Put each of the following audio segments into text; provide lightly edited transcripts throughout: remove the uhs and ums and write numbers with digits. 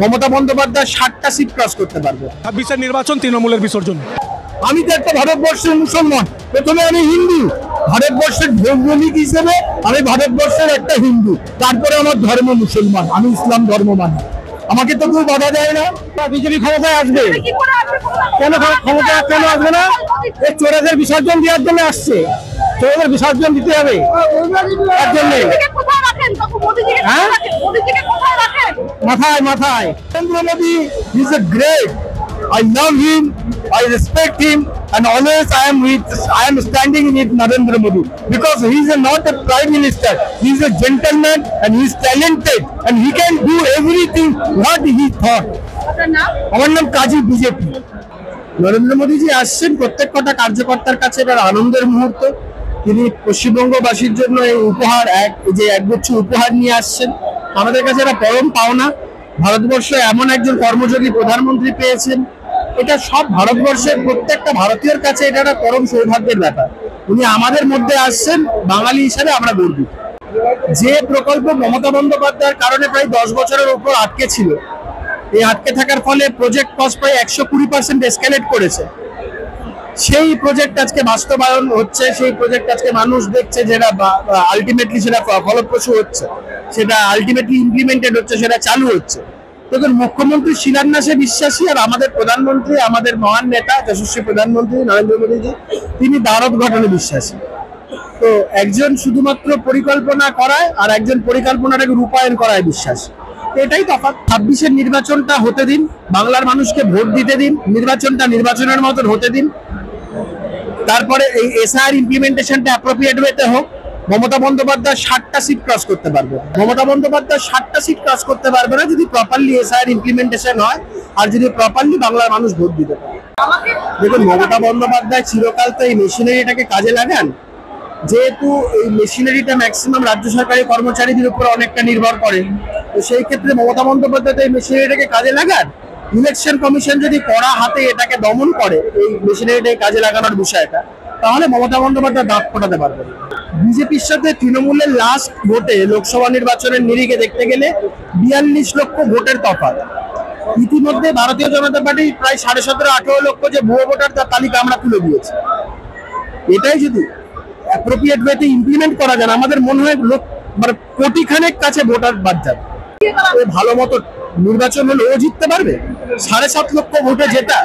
Mamata Bandyopadhyay 60টা seat cross করতে পারবে। 26-এর নির্বাচন তৃণমূলের বিসর্জন। আমি তো একটা ভারতবর্ষের মুসলমান, প্রথমে আমি হিন্দু, ভারতবর্ষের ধর্মনিক হিসেবে আমি ভারতবর্ষের একটা হিন্দু, তারপরে আমার ধর্ম মুসলমান, আমি ইসলাম ধর্ম মানি। আমাকে তো কেউ বাধা দেয় না। বিজেপি ক্ষমতায় আসবে কেন? ক্ষমতা কেন আসবে না? এই চোরেদের বিসর্জন দেওয়ার জন্য আসছে। চোরেদের বিসর্জন দিতে হবে তার জন্য। মাথায় মাথায় Narendra Modi is a great. I love him, I respect him, and always I am standing with Narendra Modi because he is not a prime minister. He is a gentleman and he is talented and he can do everything what he thought. আমার নাম কাজী BJP. Narendra Modi জি আসছেন, প্রত্যেক কটা কার্যকর্তার কাছে এটা আনন্দের মুহূর্ত। তিনি পশ্চিমবঙ্গবাসীর জন্য এই উপহার একগুচ্ছ উপহার নিয়ে আসছেন, আমাদের কাছে এটা পরম পাওনা। ভারতবর্ষ এমন একজন কর্মযোগী প্রধানমন্ত্রী পেয়েছেন, এটা সব ভারতবর্ষের প্রত্যেকটা ভারতীয়র কাছে এটা একটা পরম সৌভাগ্যের ব্যাপার। উনি আমাদের মধ্যে আসছেন, বাঙালি হিসাবে আমরা গর্বিত। যে প্রকল্প মমতা বন্দ্যোপাধ্যায়ের কারণে প্রায় 10 বছরের উপর আটকে ছিল, এই আটকে থাকার ফলে প্রজেক্ট কস্ট প্রায় 120% এসকেলেট করেছে। সেই প্রজেক্ট আজকে বাস্তবায়ন হচ্ছে, সেই প্রজেক্ট আজকে মানুষ দেখছে, যেটা আলটিমেটলি সেটা ফলপ্রসূ হচ্ছে, সেটা আলটিমেটলি ইমপ্লিমেন্টেড হচ্ছে, সেটা চালু হচ্ছে। দেখুন, মুখ্যমন্ত্রী শিলান্যাসে বিশ্বাসী, আর আমাদের প্রধানমন্ত্রী, আমাদের মহান নেতা যশস্বী প্রধানমন্ত্রী নরেন্দ্র মোদীজি, তিনি দ্বারক গঠনে বিশ্বাসী। তো একজন শুধুমাত্র পরিকল্পনা করায় আর একজন পরিকল্পনাটাকে রূপায়ণ করায় বিশ্বাসী। এটাই তফাৎ। 26-এর নির্বাচনটা হতে দিন, বাংলার মানুষকে ভোট দিতে দিন, নির্বাচনটা নির্বাচনের মতন হতে দিন, তারপরে এই এসআইআর ইমপ্লিমেন্টেশনটা অ্যাপ্রোপ্রিয়েট ওয়েতে হোক। মমতা বন্দ্যোপাধ্যায় 60টা সিট ক্রস করতে পারবে। মমতা বন্দ্যোপাধ্যায় 60টা সিট ক্রস করতে পারবে না যদি প্রপারলি এসআইআর ইমপ্লিমেন্টেশন হয় আর যদি প্রপারলি বাংলার মানুষ ভোট দিতে পারে। দেখুন, মমতা বন্দ্যোপাধ্যায় চিরকাল তো এই মেশিনারিটাকে কাজে লাগান, যেহেতু এই মেশিনারিটা ম্যাক্সিমাম রাজ্য সরকারি কর্মচারীদের উপর অনেকটা নির্ভর করে। তো সেই ক্ষেত্রে মমতা বন্দ্যোপাধ্যায় এই মেশিনারিটাকে কাজে লাগান। ইলেকশন কমিশন যদি কড়া হাতে এটাকে দমন করে, এই মেশিনারিটাকে কাজে লাগানোর বিষয়টা, তাহলে মমতা বন্দ্যোপাধ্যায় দাঁত ফোটাতে পারবে। বিজেপির সাথে তৃণমূলের লাস্ট ভোটে লোকসভা নির্বাচনের নিরিখে দেখতে গেলে 42 লক্ষ ভোটের তফাৎ। ইতিমধ্যে ভারতীয় জনতা পার্টি প্রায় 17.5-18 লক্ষ যে ভুয়ো ভোটার, তার তালিকা আমরা তুলে দিয়েছি। এটাই যদি অ্যাপ্রোপ্রিয়েট ওয়েতে ইমপ্লিমেন্ট করা যায়, আমাদের মনে হয় মানে কোটিখানেক কাছে ভোটার বাদ যাবে। ভালো মতো নির্বাচন হলে ও জিততে পারবে। 7.5 লক্ষ ভোটে জেতা,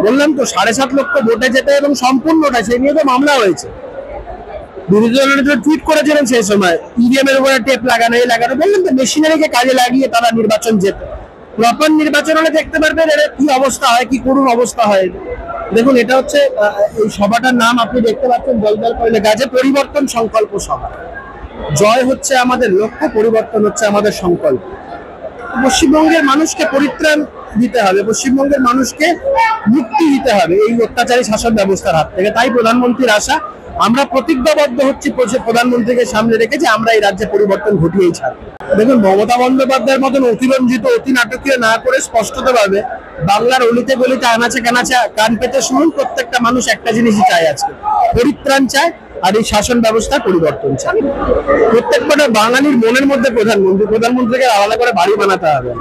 বললাম তো 7.5 লক্ষ ভোটে জেতা, এবং সম্পূর্ণটা সেই নিয়ে তো মামলা হয়েছে। বিরোধী দলের টুইট করেছিলেন সেই সময়, ইভিএম এর উপরে টেপ লাগানো, এই লাগানো, বললেন তো মেশিনারিকে কাজে লাগিয়ে তারা নির্বাচন জেতে। প্রপার নির্বাচন হলে দেখতে পারবেন এর কি অবস্থা হয়, কি করুণ অবস্থা হয়। দেখুন, এটা হচ্ছে এই সভাটার নাম আপনি দেখতে পাচ্ছেন, জলজল করে লেখা আছে পরিবর্তন সংকল্প সভা। জয় হচ্ছে আমাদের লক্ষ্য, পরিবর্তন হচ্ছে আমাদের সংকল্প। পশ্চিমবঙ্গের মানুষকে পরিত্রাণ দিতে হবে, পশ্চিমবঙ্গের মানুষকে মুক্তি দিতে হবে এই অত্যাচারী শাসন ব্যবস্থার হাত থেকে। তাই প্রধানমন্ত্রীর আশা, আমরা প্রতিজ্ঞাবদ্ধ হচ্ছি প্রধানমন্ত্রীকে সামনে রেখে যে আমরা এই রাজ্যে পরিবর্তন ঘটিয়েই ছাড়ব। দেখুন, মমতা বন্দ্যোপাধ্যায়ের মতন অতিরঞ্জিত, অতি নাটকীয় না করে স্পষ্টতভাবে বাংলার অলিতে গলিতে আনাচে কানাচে কান পেতে শুনুন, প্রত্যেকটা মানুষ একটা জিনিসই চায়, আজকে পরিত্রাণ চায় আর এই শাসন ব্যবস্থা পরিবর্তন চায়। প্রত্যেকটা বাঙালির মনের মধ্যে প্রধানমন্ত্রীকে আলাদা করে বাড়ি বানাতে হবে।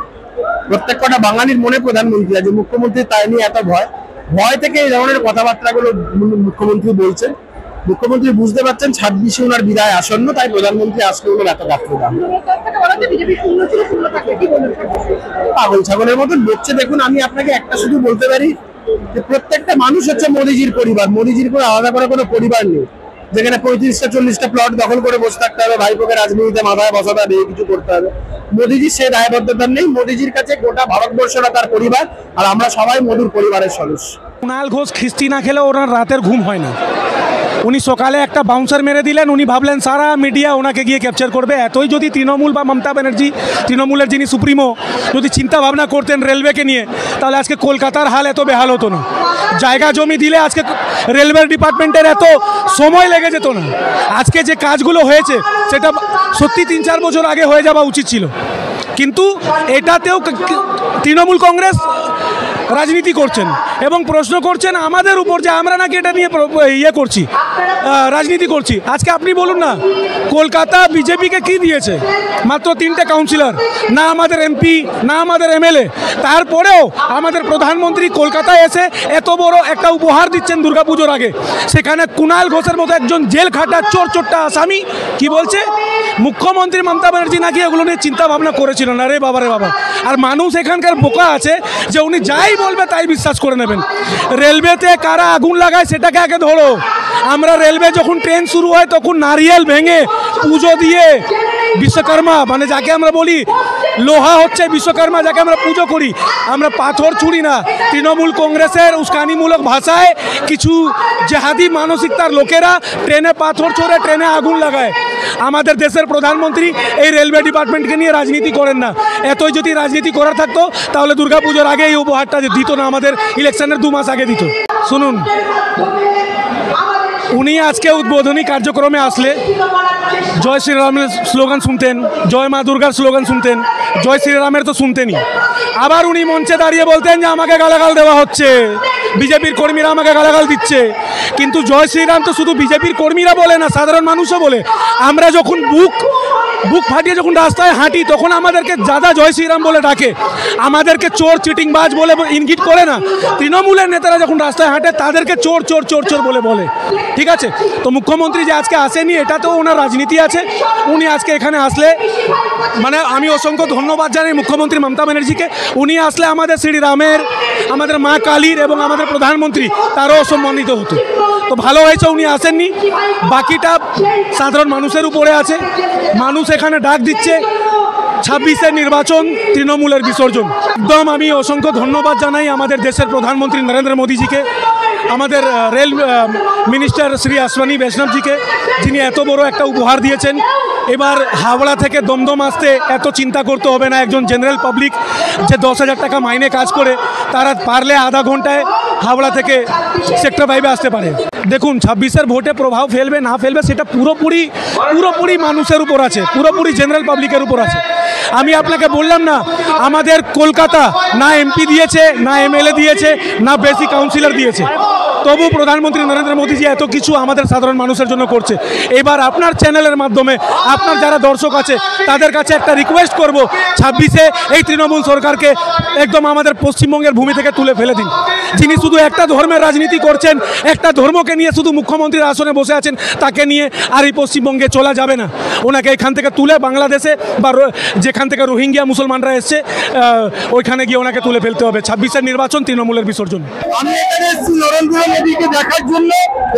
প্রত্যেকটা বাঙালির মনে প্রধানমন্ত্রী আছে, মুখ্যমন্ত্রী তাই নিয়ে এত ভয় থেকে এই ধরনের কথাবার্তাগুলো মুখ্যমন্ত্রী বলছেন। মুখ্যমন্ত্রী বুঝতে পারছেন 26-এ ওনার বিদায় আসন্ন, তাই প্রধানমন্ত্রী আসলে ওনার এত গাফিলতি। পাগল ছাগলের মতন বলছে। দেখুন, আমি আপনাকে একটা শুধু বলতে পারি যে প্রত্যেকটা মানুষ হচ্ছে মোদিজির পরিবার। মোদিজির করে আলাদা করে কোনো পরিবার নেই যেখানে 35টা-40টা প্লট দখল করে বসে থাকতে হবে, ভাইপোকে রাজনীতিতে মাথায় বসাতে হবে, কিছু করতে হবে। মোদিজির সে দায়বদ্ধতা নেই। মোদিজির কাছে গোটা ভারতবর্ষটা তার পরিবার, আর আমরা সবাই মোদির পরিবারের সদস্য। কুণাল ঘোষ খিস্তি না খেলে ওনার রাতের ঘুম হয় না। উনি সকালে একটা বাউন্সার মেরে দিলেন, উনি ভাবলেন সারা মিডিয়া ওনাকে গিয়ে ক্যাপচার করবে। এতই যদি তৃণমূল বা মমতা ব্যানার্জি, তৃণমূলের যিনি সুপ্রিমো, যদি চিন্তা ভাবনা করতেন রেলওয়েকে নিয়ে, তাহলে আজকে কলকাতার হাল এত বেহাল হতো না। জায়গা জমি দিলে আজকে রেলওয়ে ডিপার্টমেন্টের এত সময় লেগে যেত না। আজকে যে কাজগুলো হয়েছে সেটা সত্যি 3-4 বছর আগে হয়ে যাওয়া উচিত ছিল, কিন্তু এটাতেও তৃণমূল কংগ্রেস রাজনীতি করছেন এবং প্রশ্ন করছেন আমাদের উপর যে আমরা নাকি এটা নিয়ে করছি, রাজনীতি করছি। আজকে আপনি বলুন না, কলকাতা বিজেপিকে কি দিয়েছে? মাত্র 3টে কাউন্সিলর, না আমাদের এমপি, না আমাদের এমএলএ। তারপরেও আমাদের প্রধানমন্ত্রী কলকাতায় এসে এত বড় একটা উপহার দিচ্ছেন দুর্গাপুজোর আগে। সেখানে কুণাল ঘোষের মতো একজন জেল খাটা চোরটা আসামি কি বলছে? মুখ্যমন্ত্রী মমতা ব্যানার্জি নাকি এগুলো নিয়ে চিন্তা ভাবনা করেছিল না। রে বাবা রে বাবা। আর মানুষ এখানকার বোকা আছে যে উনি যাই বলবে তাই বিশ্বাস করে নেবেন। রেলওয়েতে কারা আগুন লাগায় সেটাকে আগে ধরো। আমরা রেলওয়ে যখন ট্রেন শুরু হয় তখন নারিয়েল ভেঙে পুজো দিয়ে বিশ্বকর্মা, মানে যাকে আমরা বলি লোহা হচ্ছে বিশ্বকর্মা, যাকে আমরা পুজো করি, আমরা পাথর ছুঁড়ি না। তৃণমূল কংগ্রেসের উস্কানিমূলক ভাষায় কিছু জেহাদি মানসিকতার লোকেরা ট্রেনে পাথর ছোড়ে, ট্রেনে আগুন লাগায়। আমাদের দেশের প্রধানমন্ত্রী এই রেলওয়ে ডিপার্টমেন্টকে নিয়ে রাজনীতি করেন না। এতই যদি রাজনীতি করার থাকতো তাহলে দুর্গাপুজোর আগে এই উপহারটা দিত না, আমাদের ইলেকশনের 2 মাস আগে দিত। শুনুন, উনি আজকে উদ্বোধনী কার্যক্রমে আসলে জয় শ্রীরামের স্লোগান শুনতেন, জয় মা দুর্গার স্লোগান শুনতেন, জয় শ্রীরামের তো শুনতেনই। আবার উনি মঞ্চে দাঁড়িয়ে বলতেন যে আমাকে গালাগাল দেওয়া হচ্ছে, বিজেপির কর্মীরা আমাকে গালাগাল দিচ্ছে। কিন্তু জয় শ্রীরাম তো শুধু বিজেপির কর্মীরা বলে না, সাধারণ মানুষও বলে। আমরা যখন বুক ফাটিয়ে যখন রাস্তায় হাঁটি তখন আমাদেরকে দাদা জয় শ্রীরাম বলে ডাকে, আমাদেরকে চোর চিটিংবাজ বলে ইঙ্গিত করে না। তৃণমূলের নেতারা যখন রাস্তায় হাঁটে তাদেরকে চোর চোর চোর চোর বলে। ঠিক আছে, তো মুখ্যমন্ত্রী যে আজকে আসেনি এটাতেও ওনার রাজনীতি আছে। উনি আজকে এখানে আসলে মানে আমি অসংখ্য ধন্যবাদ জানাই মুখ্যমন্ত্রী মমতা ব্যানার্জিকে। উনি আসলে আমাদের শ্রীরামের, আমাদের মা কালীর এবং আমাদের প্রধানমন্ত্রী তারও সম্মানিত হতো। তো ভালো হয়েছে উনি আসেননি, বাকিটা সাধারণ মানুষের উপরে আছে। মানুষ এখানে ডাক দিচ্ছে 26-এর নির্বাচন, তৃণমূলের বিসর্জন। একদম আমি অসংখ্য ধন্যবাদ জানাই আমাদের দেশের প্রধানমন্ত্রী নরেন্দ্র মোদীজিকে, আমাদের রেল মিনিস্টার শ্রী অশ্বিনী বৈষ্ণবজিকে, যিনি এত বড় একটা উপহার দিয়েছেন। এবার হাওড়া থেকে দমদম আসতে এত চিন্তা করতে হবে না। একজন জেনারেল পাবলিক যে 10,000 টাকা মাইনে কাজ করে তারা পারলে আধা ঘন্টায় হাওড়া থেকে সেক্টর 5-এ আসতে পারে। দেখুন 26-এর ভোটে প্রভাব ফেলবে না ফেলবে সেটা পুরোপুরি মানুষের উপর আছে, পুরোপুরি জেনারেল পাবলিকের উপর আছে। আমি আপনাকে বললাম না, আমাদের কলকাতা না এমপি দিয়েছে, না এমএলএ দিয়েছে, না বেশি কাউন্সিলর দিয়েছে, তবু প্রধানমন্ত্রী নরেন্দ্র মোদীজি এত কিছু আমাদের সাধারণ মানুষের জন্য করছে। এবার আপনার চ্যানেলের মাধ্যমে আপনার যারা দর্শক আছে তাদের কাছে একটা রিকোয়েস্ট করব, 26-এ এই তৃণমূল সরকারকে একদম আমাদের পশ্চিমবঙ্গের ভূমি থেকে তুলে ফেলে দিন। যিনি শুধু একটা ধর্মের রাজনীতি করছেন, একটা ধর্মকে নিয়ে শুধু মুখ্যমন্ত্রীর আসনে বসে আছেন, তাকে নিয়ে আর এই পশ্চিমবঙ্গে চলা যাবে না। ওনাকে এখান থেকে তুলে বাংলাদেশে বা যেখান থেকে রোহিঙ্গিয়া মুসলমানরা এসছে ওইখানে গিয়ে ওনাকে তুলে ফেলতে হবে। 26-এর নির্বাচন, তৃণমূলের বিসর্জন। আমি এখানে এসেছি নরেন্দ্র মোদীকে দেখার জন্য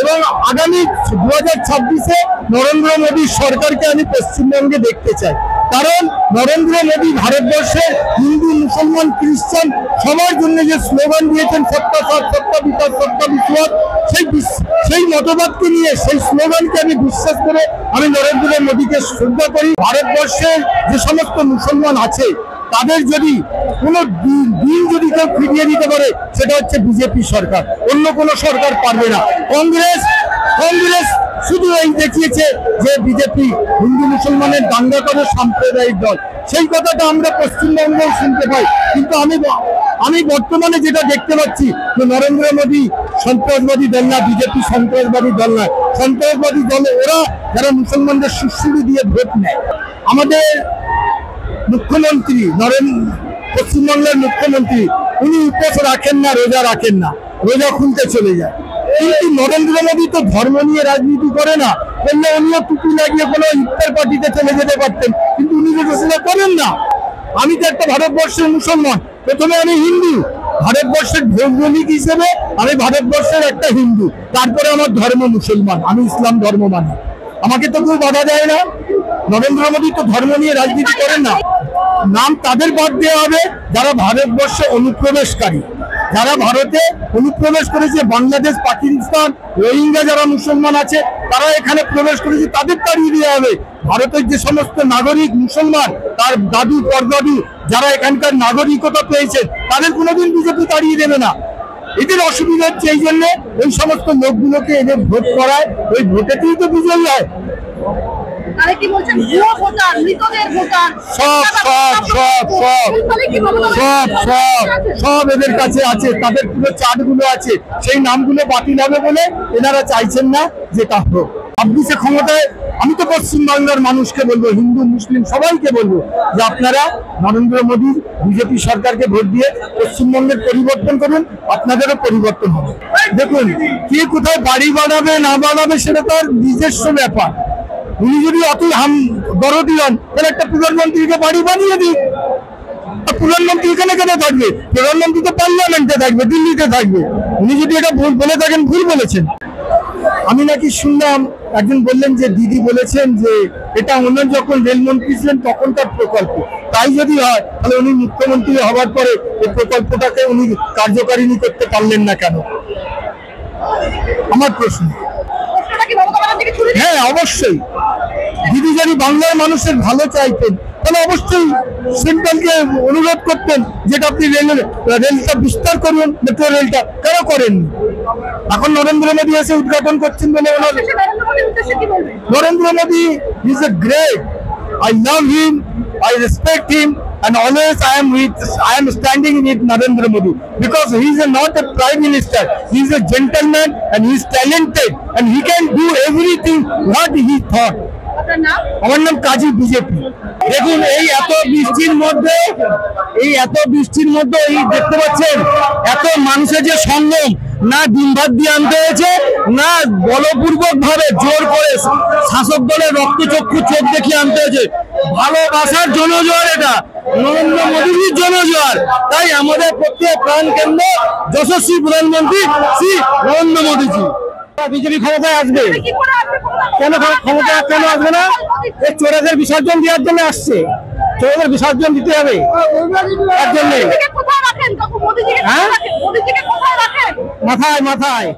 এবং আগামী 2026-এ নরেন্দ্র মোদী সরকারকে আমি পশ্চিমবঙ্গে দেখতে চাই। কারণ নরেন্দ্র মোদী ভারতবর্ষের হিন্দু, মুসলমান, খ্রিস্টান সবার জন্য যে স্লোগান দিয়েছেন সত্তা সাথ, সত্তা বিকাশ, সত্তা বিশ্বাস, সেই মতবাদকে নিয়ে, সেই স্লোগানকে আমি বিশ্বাস করে আমি নরেন্দ্র মোদীকে শ্রদ্ধা করি। ভারতবর্ষের যে সমস্ত মুসলমান আছে তাদের যদি কোনো দিন যদি কেউ ফিরিয়ে দিতে পারে সেটা হচ্ছে বিজেপি সরকার, অন্য কোনো সরকার পারবে না। কংগ্রেস শুধু এই দেখিয়েছে যে বিজেপি হিন্দু মুসলমানের দাঙ্গা করে সাম্প্রদায়িক দল, সেই কথাটা আমরা পশ্চিমবঙ্গেও শুনতে পাই। কিন্তু আমি বর্তমানে যেটা দেখতে পাচ্ছি যে নরেন্দ্র মোদী সন্ত্রাসবাদী দল না, বিজেপি সন্ত্রাসবাদী দল না। সন্ত্রাসবাদী দল ওরা যারা মুসলমানদের সুশ্রী দিয়ে ভোট নেয়। আমাদের মুখ্যমন্ত্রী পশ্চিমবঙ্গের মুখ্যমন্ত্রী উনি উপোস রাখেন না, রোজা রাখেন না, রোজা খুলতে চলে যায়। কিন্তু নরেন্দ্র মোদী তো ধর্ম নিয়ে রাজনীতি করে না, বললে উনিও টুপি লাগিয়ে কোনো ইফতার পার্টিতে চলে যেতে পারতেন, কিন্তু উনি যেটা সেটা করেন না। আমি তো একটা ভারতবর্ষের মুসলমান, প্রথমে আমি হিন্দু, ভারতবর্ষের ভৌগোলিক হিসেবে আমি ভারতবর্ষের একটা হিন্দু, তারপরে আমার ধর্ম মুসলমান, আমি ইসলাম ধর্ম মানি, আমাকে তো কেউ বাধা দেয় না। নরেন্দ্র মোদী তো ধর্ম নিয়ে রাজনীতি করেন না। নাম তাদের বাদ দেওয়া হবে যারা ভারতবর্ষে অনুপ্রবেশকারী, যারা ভারতে অনুপ্রবেশ করেছে, বাংলাদেশ, পাকিস্তান, রোহিঙ্গা যারা মুসলমান আছে তারা এখানে প্রবেশ করেছে, তাদের তাড়িয়ে দেওয়া হবে। ভারতের যে সমস্ত নাগরিক মুসলমান, তার দাদু পরদাদু যারা এখানকার নাগরিকতা পেয়েছেন, তাদের কোনোদিন বিজেপি তাড়িয়ে দেবে না। এদের অসুবিধা হচ্ছে এই জন্য ওই সমস্ত লোকগুলোকে এদের ভোট করায়, ওই ভোটেতেই তো বিজয়ী হয়। আরে কি বলছেন ভুয়ো ভোটার, মৃতদের ভোটার, সব সব সব সব সব সব সব এদের কাছে আছে, তাদের পুরো চার্টগুলো আছে। সেই নামগুলো বাতিল হবে বলে এনারা চাইছেন না যে তা হোক। 26-এ ক্ষমতায় আমি তো পশ্চিমবাংলার মানুষকে বলবো, হিন্দু মুসলিম সবাইকে বলবো যে আপনারা নরেন্দ্র মোদী বিজেপি সরকারকে ভোট দিয়ে পশ্চিমবঙ্গের পরিবর্তন করুন, আপনাদেরও পরিবর্তন হবে। দেখুন, কে কোথায় বাড়ি বানাবে না বানাবে সেটা তার নিজস্ব ব্যাপার। উনি যদি অত দরদি হন তাহলে একটা প্রধানমন্ত্রীকে বাড়ি বানিয়ে দিন। প্রধানমন্ত্রী এখানে কেন থাকবে? প্রধানমন্ত্রী তো পার্লামেন্টে থাকবে, দিল্লিতে থাকবে। উনি যদি এটা ভুল বলে থাকেন, ভুল বলেছেন। আমি নাকি শুনলাম একজন বললেন যে দিদি বলেছেন যে এটা অন্য যখন রেলমন্ত্রী ছিলেন তখন তার প্রকল্প। তাই যদি হয় তাহলে উনি মুখ্যমন্ত্রী হওয়ার পরে এই প্রকল্পটাকে উনি কার্যকারী করতে পারলেন না কেন? আমার প্রশ্ন। হ্যাঁ, অবশ্যই দিদি যদি বাংলার মানুষের ভালো চাইতেন তাহলে অবশ্যই সেন্ট্রালকে অনুরোধ করতেন যেটা আপনি রেলটা বিস্তার করুন, মেট্রো রেলটা। কেন করেননি? এখন নরেন্দ্র মোদী এসে উদ্ঘাটন করছেন বলে Narendra Modi is a great, I love him, I respect him, and always I am standing with Narendra Modi because he is not a prime minister. He is a gentleman and he is talented and he can do everything what he thought. আমার নাম কাজী BJP. দেখুন, এই এত বৃষ্টির মধ্যে এই দেখতে পাচ্ছেন এত মানুষের যে সংগ্রাম, না ডিম ভাত দিয়ে আনতে হয়েছে, না বলপূর্বক ভাবে জোর করে শাসক দলের রক্তচক্ষু চোখ দেখিয়ে আনতে হয়েছে। ভালোবাসার জনজোয়ার, এটা নরেন্দ্র মোদীর জনজোয়ার। তাই আমাদের প্রত্যেক প্রাণ কেন্দ্র যশস্বী প্রধানমন্ত্রী শ্রী নরেন্দ্র মোদীজি। বিজেপি ক্ষমতায় আসবে কেন? ক্ষমতা কেন আসবে না? এই চোরেদের বিসর্জন দেওয়ার জন্য আসছে। চোরেদের বিসর্জন দিতে হবে তার জন্য। মাথায় মাথায়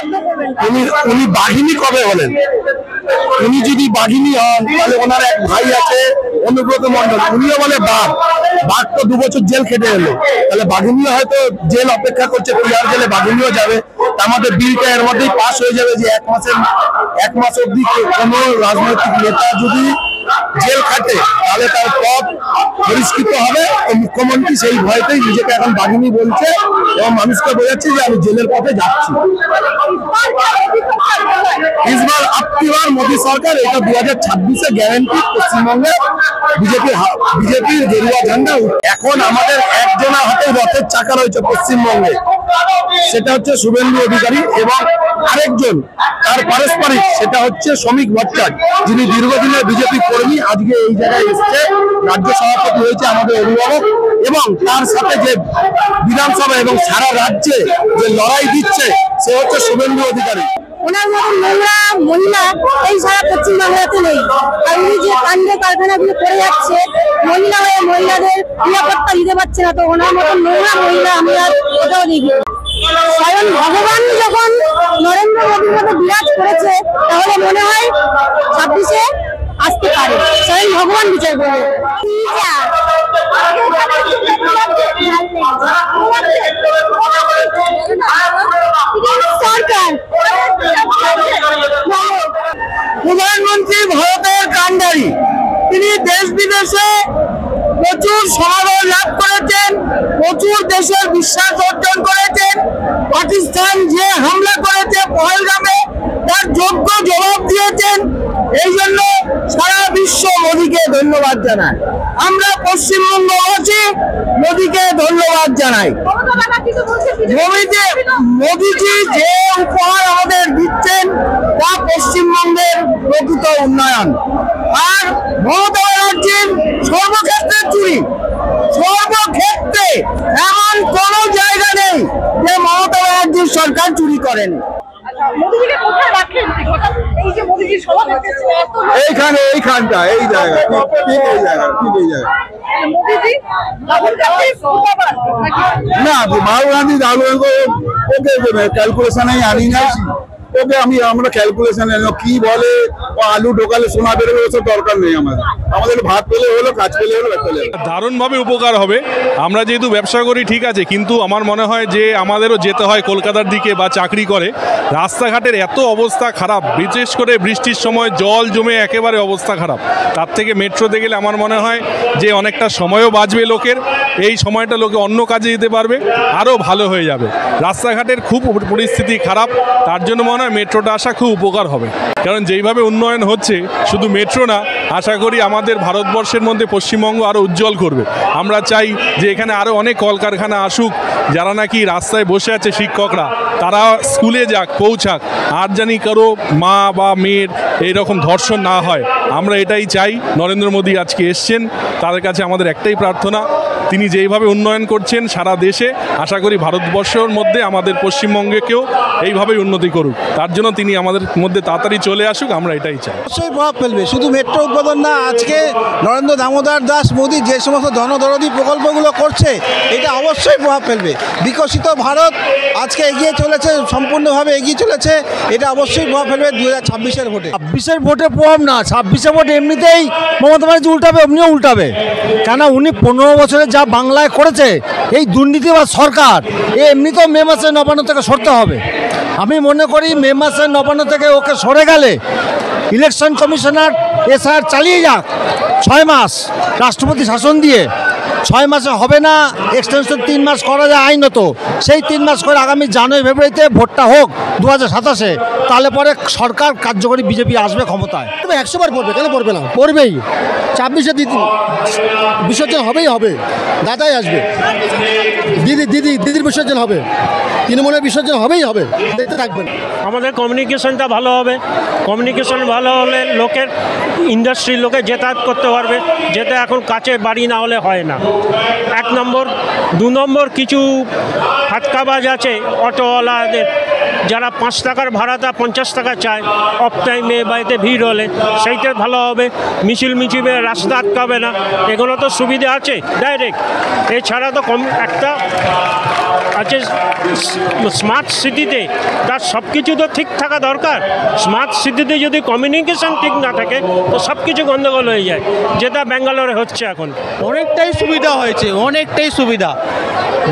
উনি বাঘিনী কবে হলেন? উনি যদি বাঘিনী হন তাহলে ওনার এক ভাই আছে অনুব্রত মন্ডল, উনিও বলে বাঘ। বাঘ তো 2 বছর জেল খেটে এলো, তাহলে বাঘিনীও হয়তো জেল অপেক্ষা করছে, তিহার জেলে বাঘিনীও যাবে। আমাদের বিলটা এর মধ্যেই পাস হয়ে যাবে যে 1 মাস অব্দি কোনো রাজনৈতিক নেতা যদি জেল খাটে তাহলে তার পদ বহিষ্কৃত হবে। মুখ্যমন্ত্রী সেই ভয়তেই নিজেকে এখন বাঘিনী বলছে এবং মানুষকে বোঝাচ্ছে যে আমি জেলের পথে যাচ্ছি। ইসবার মোদী সরকার, এটা 2026-এ গ্যারান্টি পশ্চিমবঙ্গে বিজেপির গেরুয়া ঝান্ডা। এখন আমাদের একজনের হাতে রথের চাকা রয়েছে পশ্চিমবঙ্গে, সেটা হচ্ছে শুভেন্দু অধিকারী, এবং আরেকজন তার পারস্পরিক, সেটা হচ্ছে শ্রমিক ভট্টাচার্য, যিনি দীর্ঘদিনের বিজেপি কর্মী, আজকে এই জায়গায় এসছে, রাজ্য সভাপতি হয়েছে আমাদের অভিভাবক, এবং তার সাথে যে বিধানসভা এবং সারা রাজ্যে যে লড়াই দিচ্ছে সে হচ্ছে শুভেন্দু অধিকারী। ওনার মতন নোংরা মহিলা এই সারা পশ্চিমবাংলাতে নেই। আর উনি যে কাণ্ড কারখানাগুলো করে যাচ্ছে, মহিলা হয়ে মহিলাদের নিরাপত্তা দিতে পারছে না, তো ওনার মতন নোংরা মহিলা আমি আর কোথাও দেখি। স্বয়ং ভগবান যখন নরেন্দ্র মোদীর মতো বিরাজ করেছে, তাহলে মনে হয় 26-এ আসতে পারে, স্বয়ং ভগবান বিচার করবে। প্রধানমন্ত্রী ভারতের কাণ্ডারি, তিনি দেশ বিদেশে প্রচুর সমাদর লাভ করেছেন, প্রচুর দেশের বিশ্বাস অর্জন করেছেন। পাকিস্তান যে হামলা করেছে পহেলগামে, তার যোগ্য জবাব দিয়েছেন। এই জন্য সারা বিশ্ব মোদীকে ধন্যবাদ জানায়। আমরা পশ্চিমবঙ্গবাসী মোদীকে ধন্যবাদ জানাই। মোদীজি যে উপহার আমাদের দিচ্ছেন তা পশ্চিমবঙ্গের প্রকৃত উন্নয়ন। আর মমতা ব্যানার্জির সর্বক্ষেত্রে চুরি, সর্বক্ষেত্রে এমন কোন জায়গা নেই যে মমতা ব্যানার্জির সরকার চুরি করেন। এইখানটা এই জায়গা ঠিক এই জায়গা না, রাহুল গান্ধী ওকে ক্যালকুলেশনে আনি না, ওকে আমরা ক্যালকুলেশনে কি বলে আলু ঢোকালে সোনা বেরোবে, ওসব দরকার নেই আমাদের। আমাদের ভাত পেলে হলো, কাজ পেলে হলো, পেলে হলো। দারুণভাবে উপকার হবে। আমরা যেহেতু ব্যবসা করি ঠিক আছে, কিন্তু আমার মনে হয় যে আমাদেরও যেতে হয় কলকাতার দিকে বা চাকরি করে। রাস্তাঘাটের এত অবস্থা খারাপ, বিশেষ করে বৃষ্টির সময় জল জমে একেবারে অবস্থা খারাপ। তার থেকে মেট্রোতে গেলে আমার মনে হয় যে অনেকটা সময়ও বাঁচবে লোকের, এই সময়টা লোকে অন্য কাজে দিতে পারবে, আরও ভালো হয়ে যাবে। রাস্তাঘাটের খুব পরিস্থিতি খারাপ, তার জন্য মনে হয় মেট্রোটা আসা খুব উপকার হবে। কারণ যেইভাবে উন্নয়ন হচ্ছে, শুধু মেট্রো না, আশা করি আমাদের ভারতবর্ষের মধ্যে পশ্চিমবঙ্গ আরও উজ্জ্বল করবে। আমরা চাই যে এখানে আরও অনেক কলকারখানা আসুক, যারা নাকি রাস্তায় বসে আছে শিক্ষকরা, তারা স্কুলে যাক, পৌঁছাক, আর জানি কারো মা বা মেয়ের এইরকম ধর্ষণ না হয়। আমরা এটাই চাই। নরেন্দ্র মোদী আজকে এসছেন, তাদের কাছে আমাদের একটাই প্রার্থনা, তিনি যেইভাবে উন্নয়ন করছেন সারা দেশে, আশা করি ভারতবর্ষের মধ্যে আমাদের পশ্চিমবঙ্গকেও এইভাবেই উন্নতি করুক। তার জন্য তিনি আমাদের মধ্যে তাড়াতাড়ি চলে আসুক, আমরা এটাই চাই। অবশ্যই প্রভাব ফেলবে, শুধু মেট্রো উদ্বোধন না, আজকে নরেন্দ্র দামোদর দাস মোদী যে সমস্ত জনদরদী প্রকল্পগুলো করছে, এটা অবশ্যই প্রভাব ফেলবে। বিকশিত ভারত আজকে এগিয়ে চলেছে, সম্পূর্ণভাবে এগিয়ে চলেছে, এটা অবশ্যই প্রভাব ফেলবে 2026-এর ভোটে। 26-এর ভোটে প্রভাব না, 26-এর ভোটে এমনিতেই মমতা ব্যানার্জি উল্টাবে, এমনিও উল্টাবে। কেন উনি 15 বছরে যা বাংলায় করেছে, এই দুর্নীতিবাজ সরকার এমনিতেও মে মাসে নবান্ন থেকে সরতে হবে। আমি মনে করি মে মাসে নবান্ন থেকে ওকে সরে গেলে ইলেকশন কমিশনার এসআইআর চালিয়ে যাক 6 মাস, রাষ্ট্রপতি শাসন দিয়ে। 6 মাসে হবে না, এক্সটেনশন 3 মাস করা যায় আইনত, সেই 3 মাস করে আগামী জানুয়ারি ফেব্রুয়ারিতে ভোটটা হোক 2027-এ, তাহলে পরে সরকার কার্যকরী বিজেপি আসবে ক্ষমতায়। 100 বার পড়বে, কেন পড়বে না? পড়বেই। 26-এ বিসর্জন হবেই হবে, দাদাই আসবে, দিদির বিসর্জন হবে, তৃণমূলের বিসর্জন হবেই হবে, দেখতে থাকবেন। আমাদের কমিউনিকেশনটা ভালো হবে। কমিউনিকেশন ভালো হলে লোকের, ইন্ডাস্ট্রির লোকে যাতায়াত করতে পারবে, যেটা এখন কাছে বাড়ি না হলে হয় না। 1 নম্বর। 2 নম্বর, কিছু ফাটকাবাজ আছে অটোওয়ালাদের, যারা 5 টাকার ভাড়াটা 50 টাকা চায় অফ টাইমে বা এতে ভিড় হলে, সেইটা ভালো হবে। মিছিলে রাস্তা আটকাবে না, এগুলো তো সুবিধা আছে ডাইরেক্ট। এছাড়া তো একটা আছে স্মার্ট সিটিতে, তার সব কিছু তো ঠিক থাকা দরকার। স্মার্ট সিটিতে যদি কমিউনিকেশন ঠিক না থাকে তো সব কিছু গন্ডগোল হয়ে যায়, যেটা ব্যাঙ্গালোরে হচ্ছে এখন। অনেকটাই সুবিধা হয়েছে, অনেকটাই সুবিধা,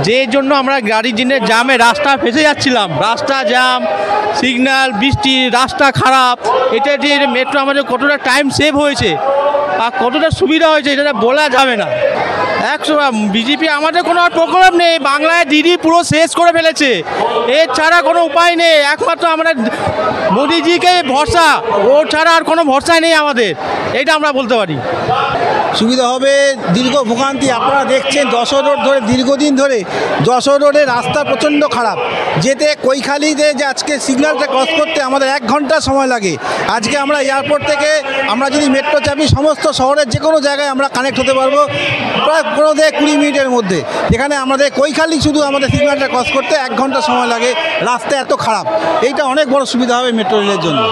যে জন্য আমরা গাড়ির জিনের জামে রাস্তা ফেসে যাচ্ছিলাম। রাস্তা জ্যাম, সিগন্যাল, বৃষ্টি, রাস্তা খারাপ, এটা দিয়ে মেট্রো আমাদের কতটা টাইম সেভ হয়েছে আর কতটা সুবিধা হয়েছে, এটা বলা যাবে না। 100 বিজেপি আমাদের কোনো আর প্রকল্প নেই, বাংলায় দিদি পুরো শেষ করে ফেলেছে, এর ছাড়া কোনো উপায় নেই। একমাত্র আমরা মোদিজিকে ভরসা, ও ছাড়া আর কোনো ভরসাই নেই আমাদের, এটা আমরা বলতে পারি। সুবিধা হবে। দীর্ঘ ভোগান্তি আপনারা দেখছেন, যশোর রোড ধরে দীর্ঘদিন ধরে যশোর রোডের রাস্তা প্রচণ্ড খারাপ। যেতে কৈখালিতে যে আজকে সিগন্যালটা ক্রস করতে আমাদের 1 ঘন্টা সময় লাগে। আজকে আমরা এয়ারপোর্ট থেকে আমরা যদি মেট্রো চাপি, সমস্ত শহরের যে কোনো জায়গায় আমরা কানেক্ট হতে পারবো প্রায় 15 থেকে 20 মিনিটের মধ্যে। যেখানে আমাদের কৈখালি শুধু আমাদের সিগন্যালটা ক্রস করতে 1 ঘন্টা সময় লাগে, রাস্তা এত খারাপ। এইটা অনেক বড় সুবিধা হবে মেট্রো রেলের জন্য।